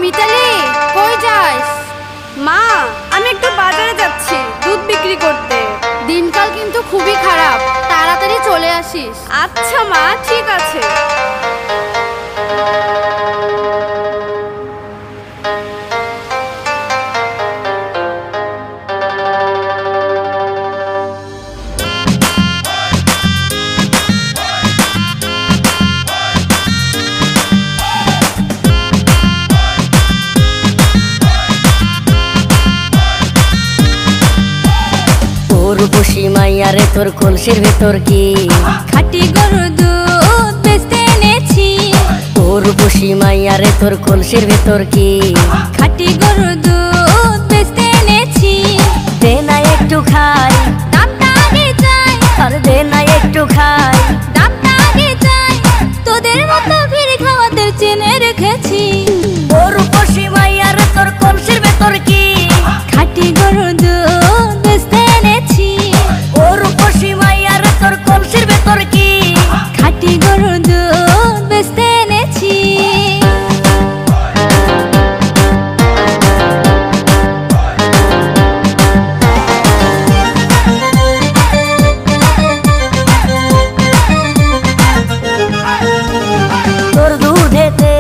মিতালি, কই যাস? মা, আমি একটু বাজারে যাচ্ছি দুধ বিক্রি করতে। দিনকাল কিন্তু খুবই খারাপ, তাড়াতাড়ি চলে আসিস। আচ্ছা মা, ঠিক আছে। রূপসী মাইয়ারে তোর কলসির ভেতর কি খাঁটি গরুর দুধ বেচতে এনেছি। ও রূপসী মাইয়ারে তোর কলসির ভেতর কি খাঁটি গরুর দুধ বেচতে এনেছি। দে না একটু খাই, দামটা আগে চাই। আর দে না একটু খাই, দামটা আগে চাই। তোদের মতো ভিড় খাওয়াতে চেনে রেখেছি। ও রূপসী মাইয়ারে তোর কলসির ভেতর কি খাঁটি গরুর দুধ বেচতে এনেছি। ও রূপসী মাইয়ারে তোর কলসির ভেতর কি খাঁটি গরুর দুধ বেচতে এনেছি। তোর দুধেতে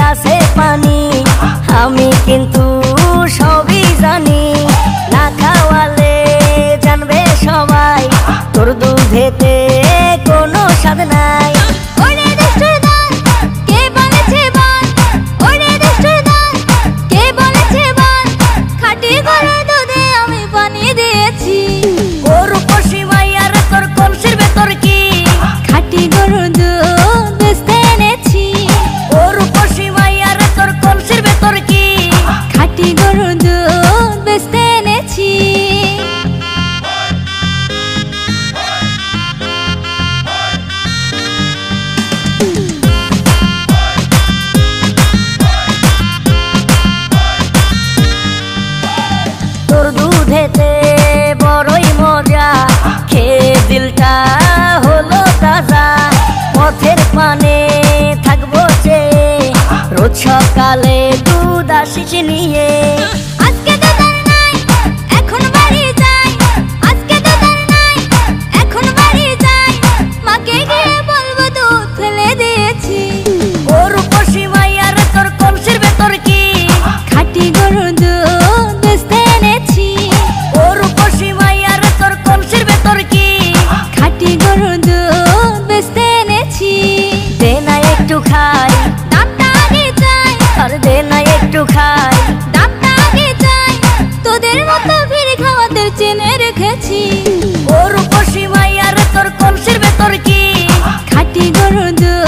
আছে পানি, আমি কিন্তু সবই জানি। না খাওয়ালে জানবে সবাই তোর দুধেতে কোনো স্বাদ নাই। ওরে দুষ্টুর দল, কে বলেছে বল? ওরে দুষ্টুর দল, কে বলেছে বল? খাঁটি গরুর দুধে আমি পানি দিয়েছি। ও রূপসী মাইয়ারে তোর কলসির ভেতর কি খাঁটি গরুর দুধ বেচতে এনেছি। ও রূপসী মাইয়ারে তোর কলসির ভেতর কি খাঁটি গরুর দুধ বেচতে এনেছি। তোর দুধেতে বড়ই মজা, খেয়ে দিলটা হলো তাজা। পথের পানে থাকবো চেয়ে, রোজ সকালে দুধ আসিস নিয়ে। আজকে তো তার নাই, এখন বাড়ি যাই। আজকে তো তার নাই, এখন বাড়ি যাই। মাকে গিয়ে বলবো দুধ ফেলে দিয়েছি। ও রূপসী মাইয়ারে তোর কলসির ভেতর কি খাঁটি গরুর দুধ বেচতে এনেছি। ও রূপসী মাইয়ারে তোর কলসির ভেতর কি খাঁটি গরুর দুধ বেচতে এনেছি। দে না একটু খাই, দামটা আগে চাই। আর দে না একটু খাই, দামটা আগে চাই। তোদের মতো ভিড় খাওয়াতে চেনে রেখেছি। ও রূপসী মাইয়ারে তোর কলসির ভেতর কি খাঁটি গরুর দুধ